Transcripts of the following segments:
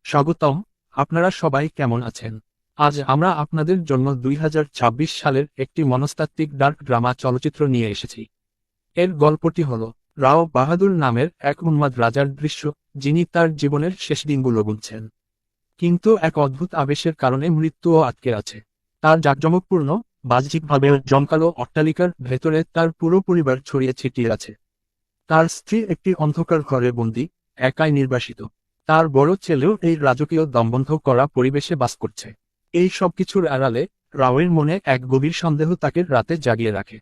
স্বাগতম। আপনারা সবাই কেমন আছেন? আজ আমরা আপনাদের জন্য 2026 সালের একটি মনস্তাত্ত্বিক ডার্ক ড্রামা চলচ্চিত্র নিয়ে এসেছি। এর গল্পটি হল রাও বাহাদুর নামের এক উন্মাদ রাজার দৃশ্য, যিনি তার জীবনের শেষ দিনগুলো গুনছেন। কিন্তু এক অদ্ভুত আবেশের কারণে মৃত্যুও আটকে আছে। তার জাঁকজমকপূর্ণ, বাহ্যিকভাবে জমকালো অট্টালিকার ভেতরে তার পুরো পরিবার ছড়িয়ে ছিটিয়ে আছে। তার স্ত্রী একটি অন্ধকার ঘরে বন্দী, একাই নির্বাসিত। তার বড় ছেলেও এই রাজকীয় দমবন্ধ করা পরিবেশে বাস করছে। এই সব কিছুর আড়ালে রাওয়ের মনে এক গভীর সন্দেহ তাকে রাতে জাগিয়ে রাখে।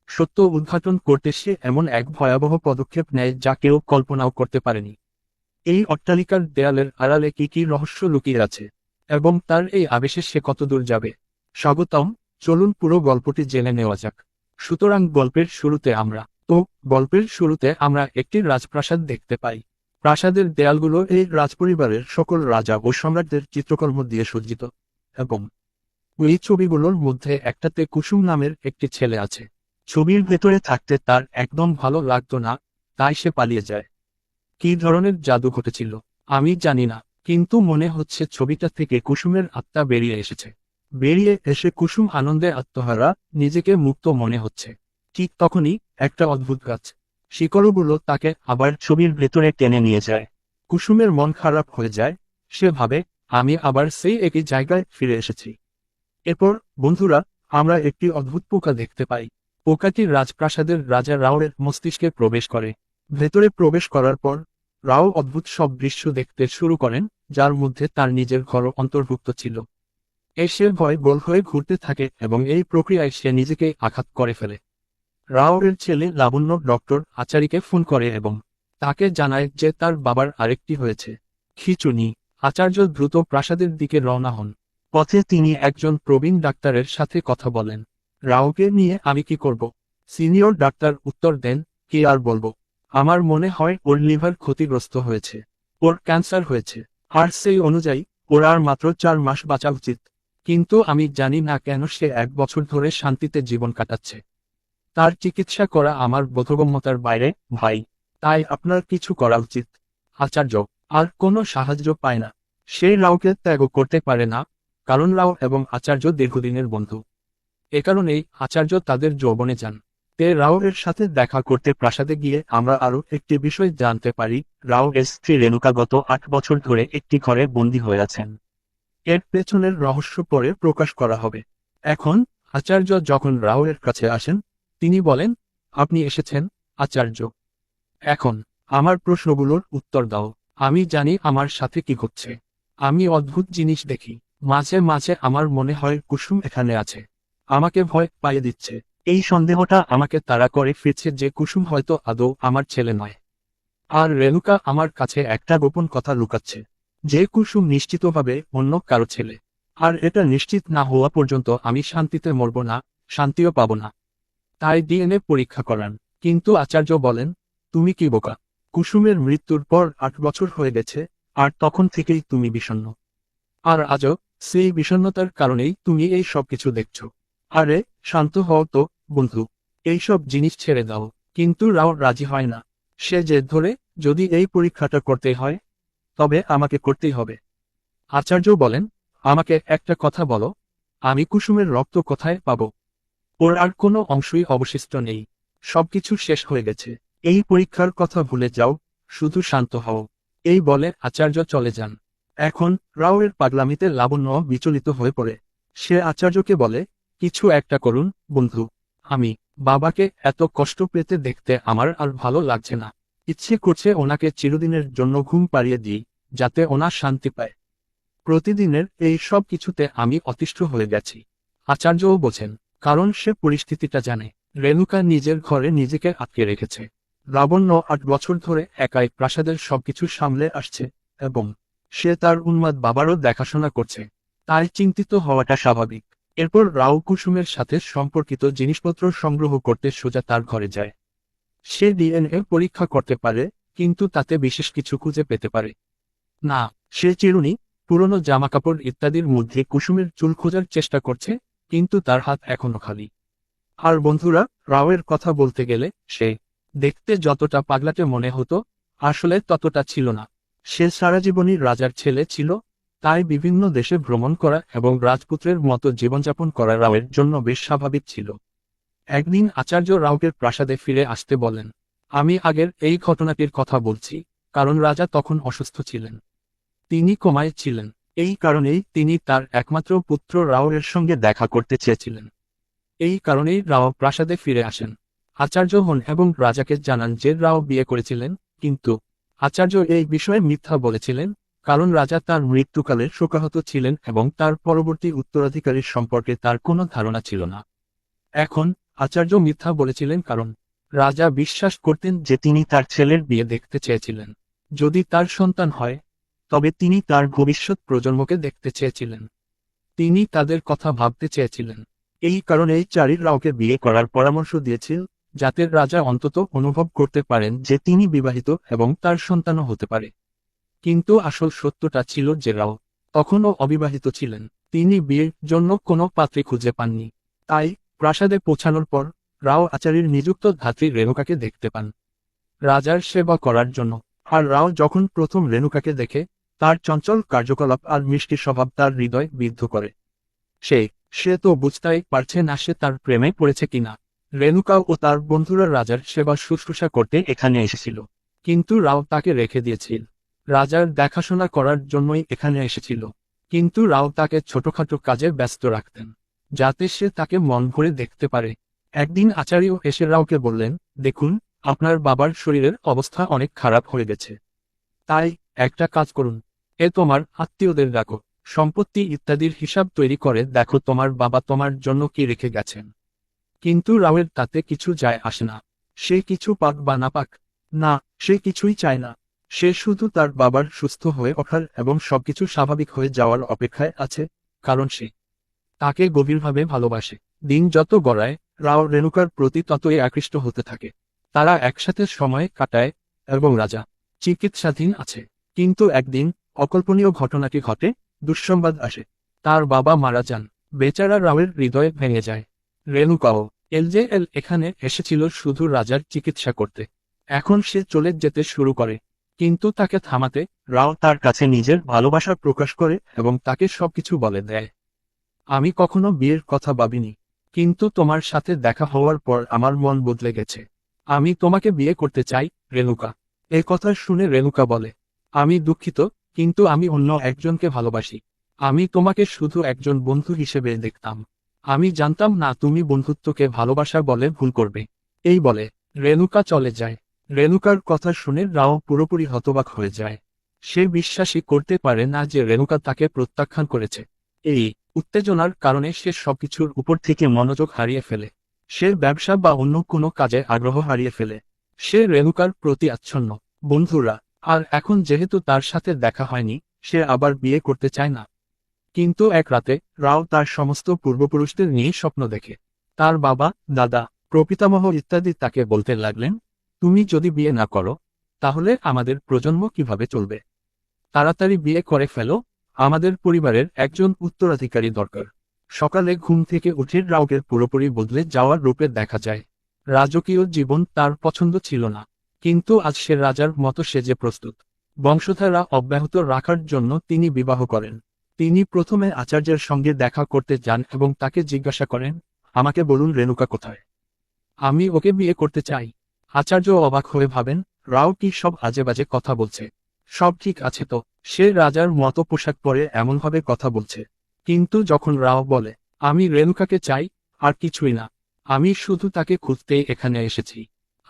সত্য উদ্ঘাটন করতে সে এমন এক ভয়াবহ পদক্ষেপ নেয় যা কেউ কল্পনাও করতে পারেনি। এই অট্টালিকার দেয়ালের আড়ালে কি কি রহস্য লুকিয়ে আছে, এবং তার এই আবেশে সে কতদূর যাবে। স্বাগতম, চলুন পুরো গল্পটি জেনে নেওয়া যাক। সুতরাং গল্পের শুরুতে আমরা একটি রাজপ্রাসাদ দেখতে পাই। প্রাসাদের দেয়ালগুলো এই রাজপরিবারের সকল রাজা ও সম্রাটদের চিত্রকর্ম দিয়ে সজ্জিত, এবং এই ছবিগুলোর মধ্যে একটাতে কুসুম নামের একটি ছেলে আছে। ছবির ভেতরে থাকতে তার একদম ভালো লাগতো না, তাই সে পালিয়ে যায়। কী ধরনের জাদু ঘটেছিল আমি জানি না, কিন্তু মনে হচ্ছে ছবিটা থেকে কুসুমের আত্মা বেরিয়ে এসেছে। বেরিয়ে এসে কুসুম আনন্দে আত্মহারা, নিজেকে মুক্ত মনে হচ্ছে। ঠিক তখনই একটা অদ্ভুত গাছ শিকড়গুলো তাকে আবার ছবির ভেতরে টেনে নিয়ে যায়। কুসুমের মন খারাপ হয়ে যায়। সে ভাবে, আমি আবার সেই একই জায়গায় ফিরে এসেছি। এরপর বন্ধুরা, আমরা একটি অদ্ভুত পোকা দেখতে পাই। পোকাটি রাজপ্রাসাদের রাজা রাওয়ের মস্তিষ্কে প্রবেশ করে। ভেতরে প্রবেশ করার পর রাও অদ্ভুত সব দৃশ্য দেখতে শুরু করেন, যার মধ্যে তার নিজের ঘরও অন্তর্ভুক্ত ছিল। সে ভয় গোল হয়ে ঘুরতে থাকে এবং এই প্রক্রিয়ায় সে নিজেকে আঘাত করে ফেলে। রাও এর ছেলে লাবণ্য ডক্টর আচারীকে ফোন করে এবং তাকে জানায় যে তার বাবার আরেকটি হয়েছে। খিচুনি। আচার্য দ্রুত প্রাসাদের দিকে রওনা হন। পথে তিনি একজন প্রবীণ ডাক্তারের সাথে কথা বলেন। রাওকে নিয়ে আমি কি করব? সিনিয়র ডাক্তার উত্তর দেন, কি আর বলবো, আমার মনে হয় ওর লিভার ক্ষতিগ্রস্ত হয়েছে, ওর ক্যান্সার হয়েছে, আর সেই অনুযায়ী ওর আর মাত্র 4 মাস বাঁচা উচিত। কিন্তু আমি জানি না কেন সে 1 বছর ধরে শান্তিতে জীবন কাটাচ্ছে। তার চিকিৎসা করা আমার বোধগম্যতার বাইরে, ভাই। তাই আপনার কিছু করা উচিত। আচার্য আর কোনো সাহায্য পায় না। সে রাওকে ত্যাগ করতে পারে না, কারণ রাও এবং আচার্য দীর্ঘদিনের বন্ধু। এ কারণেই আচার্য তাদের যৌবনে যান। রাও এর সাথে দেখা করতে প্রাসাদে গিয়ে আমরা আরও একটি বিষয় জানতে পারি। রাও এর স্ত্রী রেণুকা গত 8 বছর ধরে একটি ঘরে বন্দী হয়ে আছেন। এর পেছনের রহস্য পরে প্রকাশ করা হবে। এখন আচার্য যখন রাও এর কাছে আসেন, তিনি বলেন, আপনি এসেছেন আচার্য। এখন আমার প্রশ্নগুলোর উত্তর দাও। আমি জানি আমার সাথে কি ঘটছে। আমি অদ্ভুত জিনিস দেখি। মাঝে মাঝে আমার মনে হয় কুসুম এখানে আছে, আমাকে ভয় পাইয়ে দিচ্ছে। এই সন্দেহটা আমাকে তাড়া করে ফিরছে যে কুসুম হয়তো আদৌ আমার ছেলে নয়। আর রেণুকা আমার কাছে একটা গোপন কথা লুকাচ্ছে, যে কুসুম নিশ্চিতভাবে অন্য কারো ছেলে। আর এটা নিশ্চিত না হওয়া পর্যন্ত আমি শান্তিতে মরব না, শান্তিও পাব না। তাই ডিএনএ পরীক্ষা করান। কিন্তু আচার্য বলেন, তুমি কি বোকা? কুসুমের মৃত্যুর পর 8 বছর হয়ে গেছে, আর তখন থেকেই তুমি বিষণ্ণ। আর আজও সেই বিষণ্ণতার কারণেই তুমি এই সব কিছু দেখছো। আরে শান্ত হও তো, বন্ধু। এইসব জিনিস ছেড়ে দাও। কিন্তু রাও রাজি হয় না। সে জেদ ধরে, যদি এই পরীক্ষাটা করতে হয়, তবে আমাকে করতেই হবে। আচার্য বলেন, আমাকে একটা কথা বলো, আমি কুসুমের রক্ত কোথায় পাবো? ওর আর কোনো অংশই অবশিষ্ট নেই। সবকিছু শেষ হয়ে গেছে। এই পরীক্ষার কথা ভুলে যাও, শুধু শান্ত হও। এই বলে আচার্য চলে যান। এখন রাও এর পাগলামিতে লাবণ্য বিচলিত হয়ে পড়ে। সে আচার্যকে বলে, কিছু একটা করুন, বন্ধু। আমি বাবাকে এত কষ্ট পেতে দেখতে আমার আর ভালো লাগছে না। ইচ্ছে করছে ওনাকে চিরদিনের জন্য ঘুম পাড়িয়ে দিই, যাতে ওনা শান্তি পায়। প্রতিদিনের এই সব কিছুতে আমি অতিষ্ঠ হয়ে গেছি। আচার্যও বোঝেন, কারণ সে পরিস্থিতিটা জানে। রেণুকা নিজের ঘরে নিজেকে আটকে রেখেছে। লাবণ্য 8 বছর ধরে একাই প্রাসাদের সবকিছু সামলে আসছে, এবং সে তার উন্মাদ বাবারও দেখাশোনা করছে। তাই চিন্তিত হওয়াটা স্বাভাবিক। এরপর রাও কুসুমের সাথে সম্পর্কিত জিনিসপত্র সংগ্রহ করতে সোজা তার ঘরে যায়। সে ডিএনএ পরীক্ষা করতে পারে, কিন্তু তাতে বিশেষ কিছু খুঁজে পেতে পারে না। সে চিরুনি, পুরনো জামাকাপড় ইত্যাদির মধ্যে কুসুমের চুল খোঁজার চেষ্টা করছে, কিন্তু তার হাত এখনো খালি। আর বন্ধুরা, রাওয়ের কথা বলতে গেলে সে দেখতে যতটা পাগলাটে মনে হতো, আসলে ততটা ছিল না। সে সারা জীবনই রাজার ছেলে ছিল, তাই বিভিন্ন দেশে ভ্রমণ করা এবং রাজপুত্রের মতো জীবনযাপন করা রাওয়ের জন্য বেশ স্বাভাবিক ছিল। একদিন আচার্য রাওকে প্রাসাদে ফিরে আসতে বলেন। আমি আগের এই ঘটনাটির কথা বলছি, কারণ রাজা তখন অসুস্থ ছিলেন। তিনি কোমায় ছিলেন। এই কারণেই তিনি তার একমাত্র পুত্র রাওয়ের সঙ্গে দেখা করতে চেয়েছিলেন। এই কারণেই রাও প্রাসাদে ফিরে আসেন। আচার্য হন এবং রাজাকে জানান যে রাও বিয়ে করেছিলেন, কিন্তু আচার্য এই বিষয়ে মিথ্যা বলেছিলেন, কারণ রাজা তার মৃত্যুকালে শোকাহত ছিলেন এবং তার পরবর্তী উত্তরাধিকারীর সম্পর্কে তার কোনো ধারণা ছিল না। এখন আচার্য মিথ্যা বলেছিলেন কারণ রাজা বিশ্বাস করতেন যে তিনি তার ছেলের বিয়ে দেখতে চেয়েছিলেন। যদি তার সন্তান হয়, তবে তিনি তার ভবিষ্যৎ প্রজন্মকে দেখতে চেয়েছিলেন। তিনি তাদের কথা ভাবতে চেয়েছিলেন। এই কারণেই চারির রাওকে বিয়ে করার পরামর্শ দিয়েছিল, যাতে রাজা অন্তত অনুভব করতে পারেন যে তিনি বিবাহিত এবং তার সন্তানও হতে পারে। কিন্তু আসল সত্যটা ছিল যে রাও তখনও অবিবাহিত ছিলেন। তিনি বিয়ের জন্য কোনো পাত্রী খুঁজে পাননি। তাই প্রাসাদে পৌঁছানোর পর রাও আচার্যের নিযুক্ত ধাত্রী রেণুকাকে দেখতে পান রাজার সেবা করার জন্য। আর রাও যখন প্রথম রেণুকাকে দেখে, তার চঞ্চল কার্যকলাপ আর মিষ্টি স্বভাব তার হৃদয় বিদ্ধ করে। সে তো বুঝতেই পারছে না সে তার প্রেমে পড়েছে কিনা। রেণুকা ও তার বন্ধুরা রাজার সেবা শুশ্রূষা করতে এখানে এসেছিল, কিন্তু রাও তাকে রেখে দিয়েছিল। রাজার দেখাশোনা করার জন্যই এখানে এসেছিল, কিন্তু রাও তাকে ছোটখাটো কাজে ব্যস্ত রাখতেন, যাতে সে তাকে মন ভরে দেখতে পারে। একদিন আচার্য এসে রাওকে বললেন, দেখুন, আপনার বাবার শরীরের অবস্থা অনেক খারাপ হয়ে গেছে। তাই একটা কাজ করুন, তোমার আত্মীয়দের ডাকো, সম্পত্তি ইত্যাদির হিসাব তৈরি করে দেখো তোমার বাবা তোমার জন্য কি রেখে গেছেন। কিন্তু রাওয়ের তাতে কিছু যায় আসে না। সে কিছু পাক বা না পাক, না, সে কিছুই চায় না। সে শুধু তার বাবার সুস্থ হয়ে ওঠার এবং সবকিছু স্বাভাবিক হয়ে যাওয়ার অপেক্ষায় আছে, কারণ সে তাকে গভীরভাবে ভালোবাসে। দিন যত গড়ায়, রাও রেণুকার প্রতি ততই আকৃষ্ট হতে থাকে। তারা একসাথে সময় কাটায় এবং রাজা চিকিৎসাধীন আছে। কিন্তু একদিন অকল্পনীয় ঘটনাটি ঘটে, দুঃসংবাদ আসে। তার বাবা মারা যান। বেচারা রাওয়ের হৃদয়ে ভেঙে যায়। রেণুকাও এলজেএল এখানে এসেছিল শুধু রাজার চিকিৎসা করতে। এখন সে চলে যেতে শুরু করে, কিন্তু তাকে থামাতে রাও তার কাছে নিজের ভালোবাসা প্রকাশ করে এবং তাকে সবকিছু বলে দেয়। আমি কখনো বিয়ের কথা ভাবিনি, কিন্তু তোমার সাথে দেখা হওয়ার পর আমার মন বদলে গেছে। আমি তোমাকে বিয়ে করতে চাই, রেণুকা। এ কথা শুনে রেণুকা বলে, আমি দুঃখিত, কিন্তু আমি অন্য একজনকে ভালোবাসি। আমি তোমাকে শুধু একজন বন্ধু হিসেবে দেখতাম। আমি জানতাম না তুমি বন্ধুত্বকে ভালোবাসা বলে ভুল করবে। এই বলে রেণুকা চলে যায়। রেণুকার কথা শুনে রাও পুরোপুরি হতবাক হয়ে যায়। সে বিশ্বাসই করতে পারে না যে রেণুকা তাকে প্রত্যাখ্যান করেছে। এই উত্তেজনার কারণে সে সবকিছুর উপর থেকে মনোযোগ হারিয়ে ফেলে। সে ব্যবসা বা অন্য কোনো কাজে আগ্রহ হারিয়ে ফেলে। সে রেণুকার প্রতি আচ্ছন্ন। বন্ধুরা, আর এখন যেহেতু তার সাথে দেখা হয়নি, সে আবার বিয়ে করতে চায় না। কিন্তু এক রাতে রাও তার সমস্ত পূর্বপুরুষদের নিয়ে স্বপ্ন দেখে। তার বাবা, দাদা, প্রপিতামহ ইত্যাদি তাকে বলতে লাগলেন, তুমি যদি বিয়ে না করো, তাহলে আমাদের প্রজন্ম কিভাবে চলবে? তাড়াতাড়ি বিয়ে করে ফেলো, আমাদের পরিবারের একজন উত্তরাধিকারী দরকার। সকালে ঘুম থেকে উঠে রাওকে পুরোপুরি বদলে যাওয়ার রূপে দেখা যায়। রাজকীয় জীবন তার পছন্দ ছিল না, কিন্তু আজ সে রাজার মতো সেজে প্রস্তুত। বংশধারা অব্যাহত রাখার জন্য তিনি বিবাহ করেন। তিনি প্রথমে আচার্যের সঙ্গে দেখা করতে যান এবং তাকে জিজ্ঞাসা করেন, আমাকে বলুন রেণুকা কোথায়? আমি ওকে বিয়ে করতে চাই। আচার্য অবাক হয়ে ভাবেন, রাও কি সব আজেবাজে কথা বলছে? সব ঠিক আছে তো? সে রাজার মতো পোশাক পরে এমনভাবে কথা বলছে। কিন্তু যখন রাও বলে, আমি রেণুকাকে চাই, আর কিছুই না, আমি শুধু তাকে খুঁজতেই এখানে এসেছি,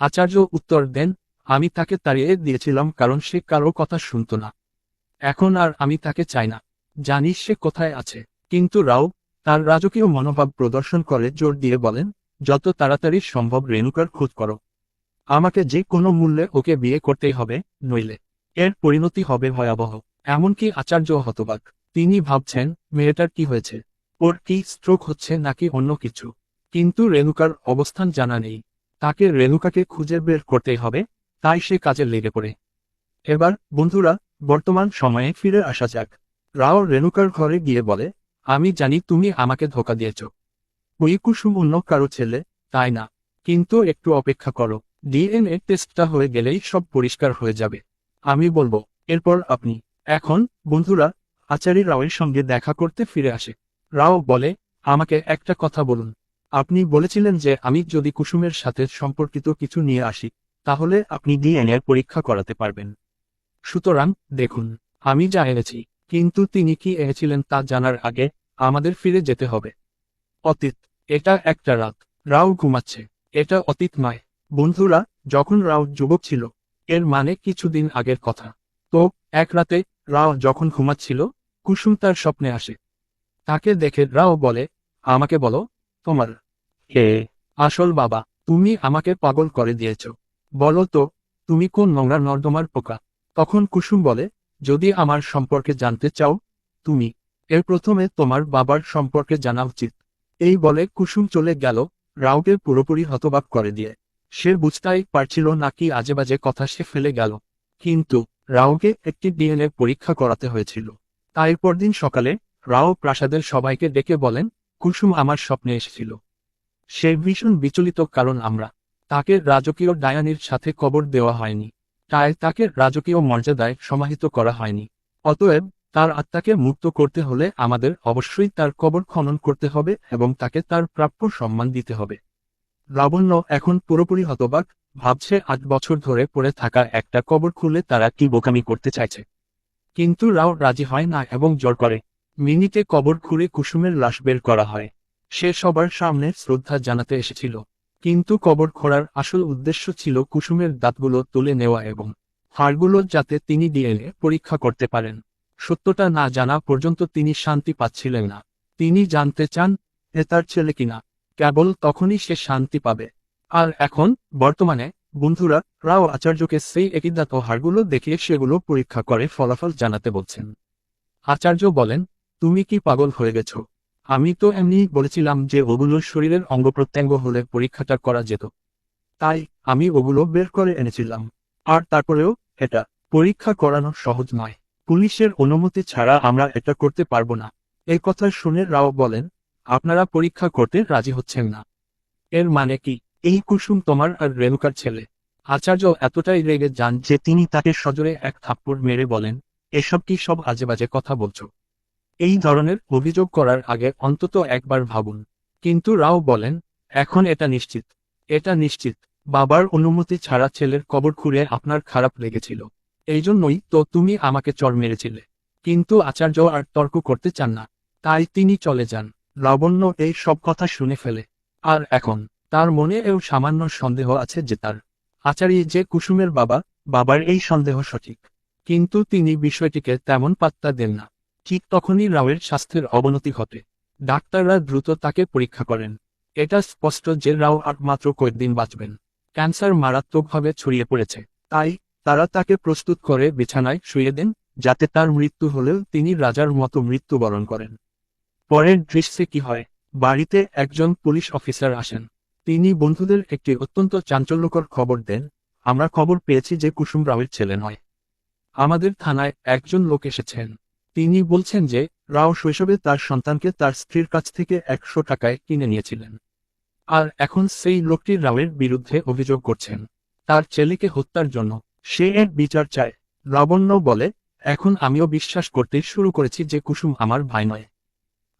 আচার্য উত্তর দেন, আমি তাকে তাড়িয়ে দিয়েছিলাম কারণ সে কারো কথা শুনত না। এখন আর আমি তাকে চাই না। জানিস সে কোথায় আছে? কিন্তু রাও তার রাজকীয় মনোভাব প্রদর্শন করে জোর দিয়ে বলেন, যত তাড়াতাড়ি সম্ভব রেণুকার খোঁজ করো। আমাকে যে কোনো মূল্যে ওকে বিয়ে করতেই হবে, নইলে এর পরিণতি হবে ভয়াবহ। এমনকি আচার্য হতবাক। তিনি ভাবছেন, মেয়েটার কি হয়েছে? ওর কি স্ট্রোক হচ্ছে নাকি অন্য কিছু? কিন্তু রেণুকার অবস্থান জানা নেই। তাকে রেণুকাকে খুঁজে বের করতেই হবে, তাই সে কাজে লেগে পড়ে। এবার বন্ধুরা, বর্তমান সময়ে ফিরে আসা যাক। রাও রেণুকার ঘরে গিয়ে বলে, আমি জানি তুমি আমাকে ধোঁকা দিয়েছ। ওই কুসুম অন্য কারো ছেলে, তাই না? কিন্তু একটু অপেক্ষা করো, ডিএনএ টেস্টটা হয়ে গেলেই সব পরিষ্কার হয়ে যাবে। আমি বলবো এরপর আপনি। এখন বন্ধুরা আচার্য রাওয়ের সঙ্গে দেখা করতে ফিরে আসে। রাও বলে, আমাকে একটা কথা বলুন। আপনি বলেছিলেন যে আমি যদি কুসুমের সাথে সম্পর্কিত কিছু নিয়ে আসি তাহলে আপনি ডিএনএ পরীক্ষা করাতে পারবেন। সুতরাং দেখুন, আমি যা এনেছি। কিন্তু তিনি কি এনেছিলেন তা জানার আগে আমাদের ফিরে যেতে হবে। অতীত। এটা একটা রাত। রাও ঘুমাচ্ছে। এটা অতীত নয়। বন্ধুরা, যখন রাও যুবক ছিল, এর মানে কিছুদিন আগের কথা। তো এক রাতে রাও যখন ঘুমাচ্ছিল, কুসুম তার স্বপ্নে আসে। তাকে দেখে রাও বলে, আমাকে বলো, তোমার কে আসল বাবা? তুমি আমাকে পাগল করে দিয়েছ। বলো তো, তুমি কোন নোংরা নর্দমার পোকা? তখন কুসুম বলে, যদি আমার সম্পর্কে জানতে চাও, তুমি এর প্রথমে তোমার বাবার সম্পর্কে জানা উচিত। এই বলে কুসুম চলে গেল, রাওকে পুরোপুরি হতবাক করে দিয়ে। সে বুঝতেই পারছিল না কি আজেবাজে কথা সে ফেলে গেল। কিন্তু রাওকে একটি ডিএনএ পরীক্ষা করাতে হয়েছিল। তাই পরদিন সকালে রাও প্রাসাদের সবাইকে ডেকে বলেন, কুসুম আমার স্বপ্নে এসেছিল। সে ভীষণ বিচলিত কারণ আমরা তাকে রাজকীয় ডায়ানির সাথে কবর দেওয়া হয়নি। তাই তাকে রাজকীয় মর্যাদায় সমাহিত করা হয়নি। অতএব তার আত্মাকে মুক্ত করতে হলে আমাদের অবশ্যই তার কবর খনন করতে হবে এবং তাকে তার প্রাপ্য সম্মান দিতে হবে। লাবণ্য এখন পুরোপুরি হতবাক, ভাবছে ৮ বছর ধরে পড়ে থাকা একটা কবর খুলে তারা কি বোকামি করতে চাইছে। কিন্তু রাও রাজি হয় না এবং জোর করে। মিনিটে কবর খুঁড়ে কুসুমের লাশ বের করা হয়। সে সবার সামনে শ্রদ্ধা জানাতে এসেছিল। কিন্তু কবর খোঁড়ার আসল উদ্দেশ্য ছিল কুসুমের দাঁতগুলো তুলে নেওয়া এবং হাড়গুলো যাতে তিনি ডিএনএ পরীক্ষা করতে পারেন। সত্যটা না জানা পর্যন্ত তিনি শান্তি পাচ্ছিলেন না। তিনি জানতে চান এ তার ছেলে কিনা। কেবল তখনই সে শান্তি পাবে। আর এখন বর্তমানে বন্ধুরা রাও আচার্যকে সেই একই দাঁত ও হাড়গুলো দেখিয়ে সেগুলো পরীক্ষা করে ফলাফল জানাতে বলছেন। আচার্য বলেন, তুমি কি পাগল হয়ে গেছো? আমি তো এমনিই বলেছিলাম যে ওগুলো শরীরের অঙ্গ প্রত্যঙ্গ হলে পরীক্ষাটা করা যেত। তাই আমি ওগুলো বের করে এনেছিলাম। আর তারপরেও এটা পরীক্ষা করানো সহজ নয়। পুলিশের অনুমতি ছাড়া আমরা এটা করতে পারবো না। এই কথা শুনে রাও বলেন, আপনারা পরীক্ষা করতে রাজি হচ্ছেন না। এর মানে কি এই কুসুম তোমার আর রেণুকার ছেলে? আচার্য এতটাই রেগে যান যে তিনি তাকে সজোরে এক থাপ্পড় মেরে বলেন, এসব কি সব আজেবাজে কথা বলছো? এই ধরনের অভিযোগ করার আগে অন্তত একবার ভাবুন। কিন্তু রাও বলেন, এখন এটা নিশ্চিত। এটা নিশ্চিত। বাবার অনুমতি ছাড়া ছেলের কবর খুঁড়ে আপনার খারাপ লেগেছিল। এই জন্যই তো তুমি আমাকে চড় মেরেছিলে। কিন্তু আচার্য আর তর্ক করতে চান না। তাই তিনি চলে যান। লাবণ্য এই সব কথা শুনে ফেলে। আর এখন তার মনে এও সামান্য সন্দেহ আছে যে তার আচার্য যে কুসুমের বাবা, বাবার এই সন্দেহ সঠিক। কিন্তু তিনি বিষয়টিকে তেমন পাত্তা দেন না। ঠিক তখনই রাওয়ের স্বাস্থ্যের অবনতি ঘটে। ডাক্তাররা দ্রুত তাকে পরীক্ষা করেন। এটা স্পষ্ট যে রাও আর মাত্র কয়েকদিন বাঁচবেন। ক্যান্সার মারাত্মকভাবে ছড়িয়ে পড়েছে। তাই তারা তাকে প্রস্তুত করে বিছানায় শুয়ে দেন, যাতে তার মৃত্যু হলেও তিনি রাজার মতো মৃত্যুবরণ করেন। পরের দৃশ্যে কি হয়? বাড়িতে একজন পুলিশ অফিসার আসেন। তিনি বন্ধুদের একটি অত্যন্ত চাঞ্চল্যকর খবর দেন, আমরা খবর পেয়েছি যে কুসুম রাওয়ের ছেলে নয়। আমাদের থানায় একজন লোক এসেছেন। তিনি বলছেন যে রাও শৈশবে তার সন্তানকে তার স্ত্রীর কাছ থেকে ১০০ টাকায় কিনে নিয়েছিলেন। আর এখন সেই লোকটি রাওয়ের বিরুদ্ধে অভিযোগ করছেন তার ছেলেকে হত্যার জন্য। সে এর বিচার চায়। লাবণ্য বলে, এখন আমিও বিশ্বাস করতে শুরু করেছি যে কুসুম আমার ভাই নয়।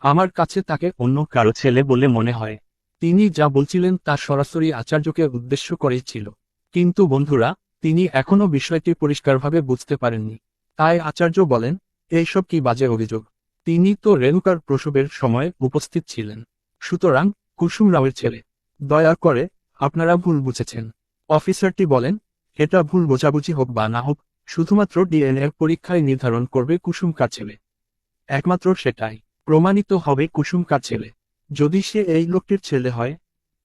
আমার কাছে তাকে অন্য কারো ছেলে বলে মনে হয়। তিনি যা বলছিলেন তা সরাসরি আচার্যকে উদ্দেশ্য করেই ছিল। কিন্তু বন্ধুরা, তিনি এখনও বিষয়টি পরিষ্কারভাবে বুঝতে পারেননি। তাই আচার্য বলেন, এইসব কি বাজে অভিযোগ? তিনি তো রেণুকার প্রসবের সময় উপস্থিত ছিলেন। সুতরাং কুসুম রাওয়ের ছেলে। দয়া করে আপনারা ভুল বুঝেছেন। অফিসারটি বলেন, এটা ভুল বোঝাবুঝি হোক বা না হোক, শুধুমাত্র ডিএনএ পরীক্ষায় নির্ধারণ করবে কুসুম কার ছেলে। একমাত্র সেটাই প্রমাণিত হবে কুসুম কার ছেলে। যদি সে এই লোকটির ছেলে হয়,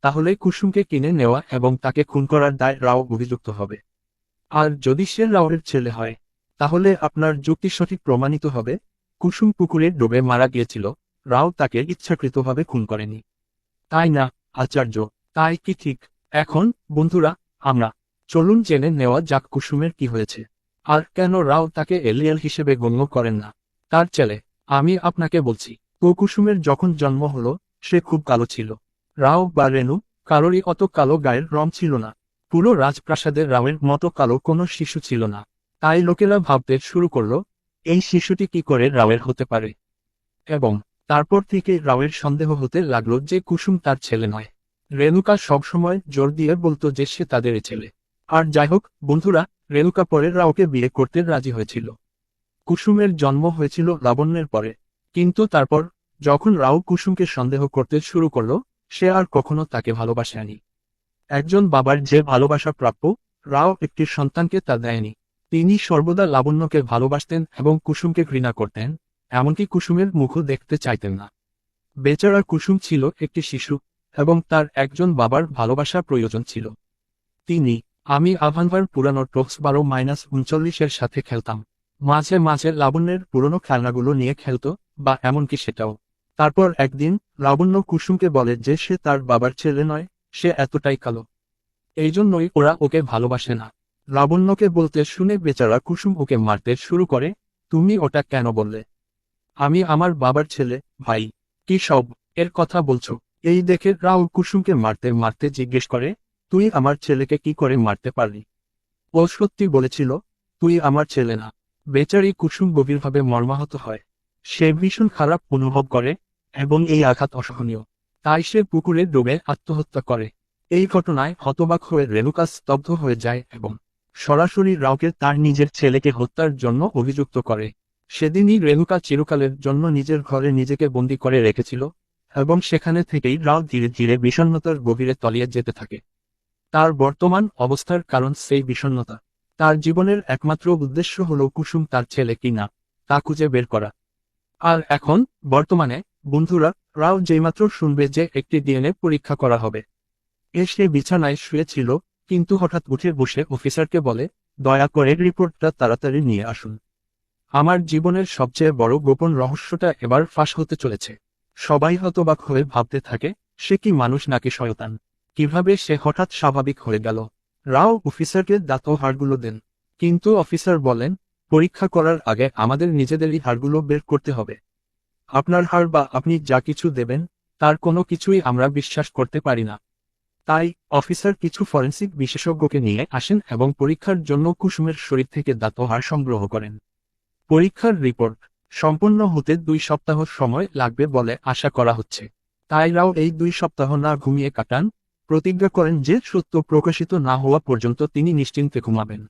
তাহলে কুসুমকে কিনে নেওয়া এবং তাকে খুন করার দায় রাও অভিযুক্ত হবে। আর যদি সে রাওয়ের ছেলে হয়, তাহলে আপনার যুক্তি সঠিক প্রমাণিত হবে, কুসুম পুকুরে ডুবে মারা গিয়েছিল, রাও তাকে ইচ্ছাকৃতভাবে খুন করেনি। তাই না, আচার্য? তাই কি ঠিক? এখন বন্ধুরা, আমরা চলুন জেনে নেওয়া যাক কুসুমের কি হয়েছে। আর কেন রাও তাকে এলিয়েন হিসেবে গণ্য করেন না। তার ছেলে। আমি আপনাকে বলছি, কুসুমের যখন জন্ম হলো, সে খুব কালো ছিল। রাও বা রেণু কারোরই অত কালো গায়ের রং ছিল না। পুরো রাজপ্রাসাদের রাওয়ের মতো কালো কোনো শিশু ছিল না। তাই লোকেরা ভাবতে শুরু করলো এই শিশুটি কি করে রাওয়ের হতে পারে, এবং তারপর থেকে রাওয়ের সন্দেহ হতে লাগলো যে কুসুম তার ছেলে নয়। রেণুকা সবসময় জোর দিয়ে বলতো যে সে তাদের ছেলে। আর যাই হোক বন্ধুরা, রেণুকা পরে রাওকে বিয়ে করতে রাজি হয়েছিল। কুসুমের জন্ম হয়েছিল লাবণ্যের পরে, কিন্তু তারপর যখন রাও কুসুমকে সন্দেহ করতে শুরু করলো, সে আর কখনো তাকে ভালোবাসেনি। একজন বাবার যে ভালোবাসা প্রাপ্য, রাও একটি সন্তানকে তা দেয়নি। তিনি সর্বদা লাবণ্যকে ভালোবাসতেন এবং কুসুমকে ঘৃণা করতেন, এমনকি কুসুমের মুখও দেখতে চাইতেন না। বেচারা কুসুম ছিল একটি শিশু, এবং তার একজন বাবার ভালোবাসা প্রয়োজন ছিল। আমি আভানভার পুরানো টক্স 12-39-এর সাথে খেলতাম। মাঝে মাঝে লাবণ্যের পুরনো খেলনাগুলো নিয়ে খেলতো, বা এমনকি সেটাও। তারপর একদিন লাবণ্য কুসুমকে বলে যে সে তার বাবার ছেলে নয়, সে এতটাই কালো, এই জন্যই ওরা ওকে ভালোবাসে না। লাবণ্যকে বলতে শুনে বেচারা কুসুম ওকে মারতে শুরু করে। তুমি ওটা কেন বললে? আমি আমার বাবার ছেলে, ভাই। কি সব এর কথা বলছো? এই দেখে রাও কুসুমকে মারতে মারতে জিজ্ঞেস করে, তুই আমার ছেলেকে কি করে মারতে পারলি? ও সত্যি বলেছিল, তুই আমার ছেলে না। বেচারি কুসুম গভীরভাবে মর্মাহত হয়। সে ভীষণ খারাপ অনুভব করে, এবং এই আঘাত অসহনীয়। তাই সে পুকুরে ডুবে আত্মহত্যা করে। এই ঘটনায় হতবাক হয়ে রেণুকা স্তব্ধ হয়ে যায় এবং সরাসরি রাওকে তার নিজের ছেলেকে হত্যার জন্য অভিযুক্ত করে। সেদিনই রেণুকা চিরকালের জন্য নিজের ঘরে নিজেকে বন্দী করে রেখেছিল, এবং সেখানে থেকেই রাও ধীরে ধীরে বিষণ্ণতার গভীরে তলিয়ে যেতে থাকে। তার বর্তমান অবস্থার কারণ সেই বিষণ্ণতা। তার জীবনের একমাত্র উদ্দেশ্য হল কুসুম তার ছেলে কিনা তা খুঁজে বের করা। আর এখন বর্তমানে বন্ধুরা, রাও যেইমাত্র শুনবে যে একটি ডিএনএ পরীক্ষা করা হবে, সে বিছানায় শুয়েছিল, কিন্তু হঠাৎ উঠে বসে অফিসারকে বলে, দয়া করে রিপোর্টটা তাড়াতাড়ি নিয়ে আসুন। আমার জীবনের সবচেয়ে বড় গোপন রহস্যটা এবার ফাঁস হতে চলেছে। সবাই হতবাক হয়ে ভাবতে থাকে, সে কি মানুষ নাকি শয়তান? কিভাবে সে হঠাৎ স্বাভাবিক হয়ে গেল? রাও অফিসারকে দাঁত ও হাড়গুলো দেন, কিন্তু অফিসার বলেন, পরীক্ষা করার আগে আমাদের নিজেদেরই হাড়গুলো বের করতে হবে। আপনার হাড় বা আপনি যা কিছু দেবেন, তার কোনো কিছুই আমরা বিশ্বাস করতে পারি না। তাই অফিসার কিছু ফরেন্সিক বিশেষজ্ঞকে নিয়ে আসেন এবং পরীক্ষার জন্য কুসুমের শরীর থেকে দাঁত ও হাড় সংগ্রহ করেন। পরীক্ষার রিপোর্ট সম্পন্ন হতে 2 সপ্তাহ সময় লাগবে বলে আশা করা হচ্ছে। তাই রাও এই 2 সপ্তাহ না ঘুমিয়ে কাটান, প্রতিজ্ঞা করেন যে সত্য প্রকাশিত না হওয়া পর্যন্ত তিনি নিশ্চিন্তে ঘুমাবেন।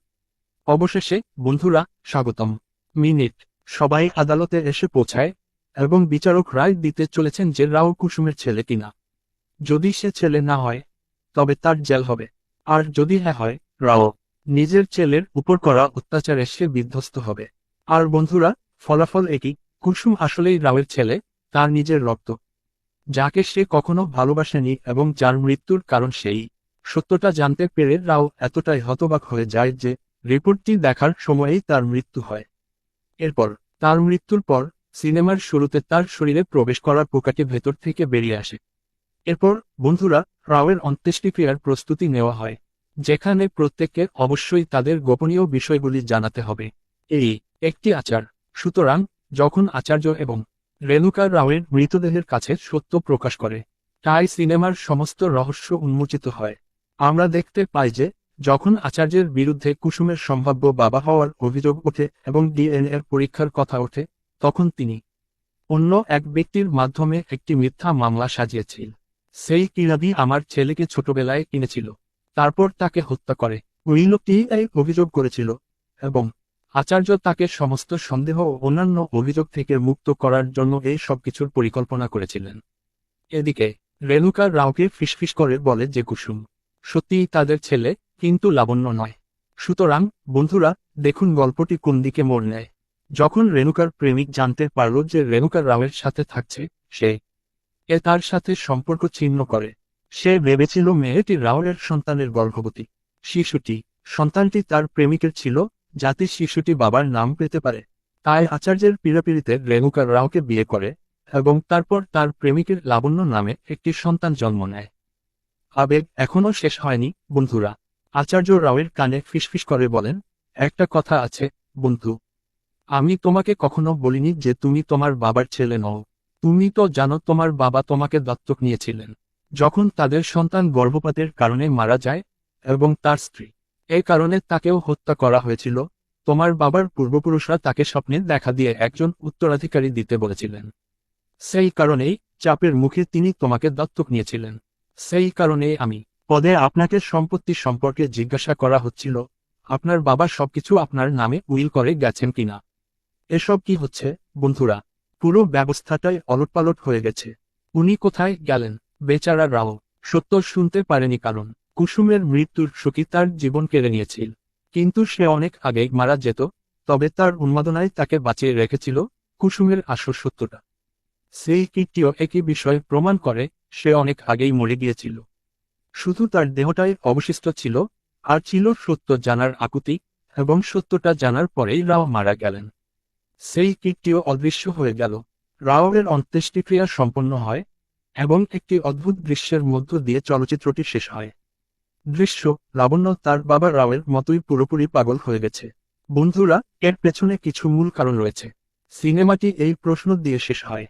অবশেষে বন্ধুরা, স্বাগতম। মিনিট সবাই আদালতে এসে পৌঁছায়, এবং বিচারক রায় দিতে চলেছেন যে রাও কুসুমের ছেলে কিনা। যদি সে ছেলে না হয়, তবে তার জেল হবে। আর যদি হ্যাঁ হয়, রাও নিজের ছেলের উপর করা অত্যাচারে সে বিধ্বস্ত হবে। আর বন্ধুরা, ফলাফল একই, কুসুম আসলেই রাওয়ের ছেলে, তার নিজের রক্ত, যাকে সে কখনো ভালোবাসেনি এবং যার মৃত্যুর কারণ সেই। সত্যটা জানতে পেরে রাও এতটাই হতবাক হয়ে যায় যে রিপোর্টটি দেখার সময়েই তার মৃত্যু হয়। এরপর তার মৃত্যুর পর সিনেমার শুরুতে তার শরীরে প্রবেশ করা পোকাটি ভেতর থেকে বেরিয়ে আসে। এরপর বন্ধুরা, রাওয়ের অন্ত্যেষ্টিক্রিয়ার প্রস্তুতি নেওয়া হয়, যেখানে প্রত্যেককে অবশ্যই তাদের গোপনীয় বিষয়গুলি জানাতে হবে। এই একটি আচার। সুতরাং যখন আচার্য এবং রেণুকা রাওয়ের মৃতদেহের কাছে সত্য প্রকাশ করে, তাই সিনেমার সমস্ত রহস্য উন্মোচিত হয়। আমরা দেখতে পাই যে যখন আচার্যের বিরুদ্ধে কুসুমের সম্ভাব্য বাবা হওয়ার অভিযোগ ওঠে এবং ডিএনএর পরীক্ষার কথা ওঠে, তখন তিনি অন্য এক ব্যক্তির মাধ্যমে একটি মিথ্যা মামলা সাজিয়েছিল। সেই কিলাবি আমার ছেলেকে ছোটবেলায় কিনেছিল, তারপর তাকে হত্যা করে। ওই লোকটি এই অভিযোগ করেছিল, এবং আচার্য তাকে সমস্ত সন্দেহ ও অন্যান্য অভিযোগ থেকে মুক্ত করার জন্য এই সবকিছুর পরিকল্পনা করেছিলেন। এদিকে রেণুকা রাওকে ফিসফিস করে বলে যে কুসুম সত্যিই তাদের ছেলে, কিন্তু লাবণ্য নয়। সুতরাং বন্ধুরা, দেখুন গল্পটি কোন দিকে মোড় নেয়। যখন রেণুকার প্রেমিক জানতে পারল যে রেণুকা রাওয়ের সাথে থাকছে, সে তার সাথে সম্পর্ক ছিন্ন করে। সে ভেবেছিল মেয়েটি রাওয়ের সন্তানের গর্ভবতী। সন্তানটি তার প্রেমিকের ছিল, যাতে শিশুটি বাবার নাম পেতে পারে। তাই আচার্যের পীড়াপিড়িতে রেণুকা রাওকে বিয়ে করে, এবং তারপর তার প্রেমিকের লাবণ্য নামে একটি সন্তান জন্ম নেয়। আবেগ এখনো শেষ হয়নি বন্ধুরা। আচার্য রাওয়ের কানে ফিসফিস করে বলেন, একটা কথা আছে বন্ধু, আমি তোমাকে কখনো বলিনি যে তুমি তোমার বাবার ছেলে নও। তুমি তো জানো তোমার বাবা তোমাকে দত্তক নিয়েছিলেন, যখন তাদের সন্তান গর্ভপাতের কারণে মারা যায়, এবং তার স্ত্রী এই কারণে তাকেও হত্যা করা হয়েছিল। তোমার বাবার পূর্বপুরুষরা তাকে স্বপ্নে দেখা দিয়ে একজন উত্তরাধিকারী দিতে বলেছিলেন। সেই কারণেই চাপের মুখে তিনি তোমাকে দত্তক নিয়েছিলেন। সেই কারণেই আমি পদে আপনাকে সম্পত্তি সম্পর্কে জিজ্ঞাসা করা হচ্ছিল, আপনার বাবা সবকিছু আপনার নামে উইল করে গেছেন কিনা। এসব কি হচ্ছে বন্ধুরা? পুরো ব্যবস্থাটাই অলটপালট হয়ে গেছে। উনি কোথায় গেলেন? বেচারা রাও সত্য শুনতে পারেনি, কারণ কুসুমের মৃত্যুর শোকই তার জীবন কেড়ে নিয়েছিল। কিন্তু সে অনেক আগেই মারা যেত, তবে তার উন্মাদনায় তাকে বাঁচিয়ে রেখেছিল কুসুমের আসল সত্যটা। সেই কীর্তিও একই বিষয় প্রমাণ করে, সে অনেক আগেই মরে গিয়েছিল। শুধু তার দেহটাই অবশিষ্ট ছিল, আর ছিল সত্য জানার আকুতি, এবং সত্যটা জানার পরেই রাও মারা গেলেন। সেই কীর্তিও অদৃশ্য হয়ে গেল। রাওয়ের অন্ত্যেষ্টিক্রিয়া সম্পন্ন হয়, এবং একটি অদ্ভুত দৃশ্যের মধ্য দিয়ে চলচ্চিত্রটি শেষ হয়। দৃশ্য, লাবণ্য তার বাবা রাওয়ের মতোই পুরোপুরি পাগল হয়ে গেছে। বন্ধুরা, এর পেছনে কিছু মূল কারণ রয়েছে। সিনেমাটি এই প্রশ্ন দিয়ে শেষ হয়।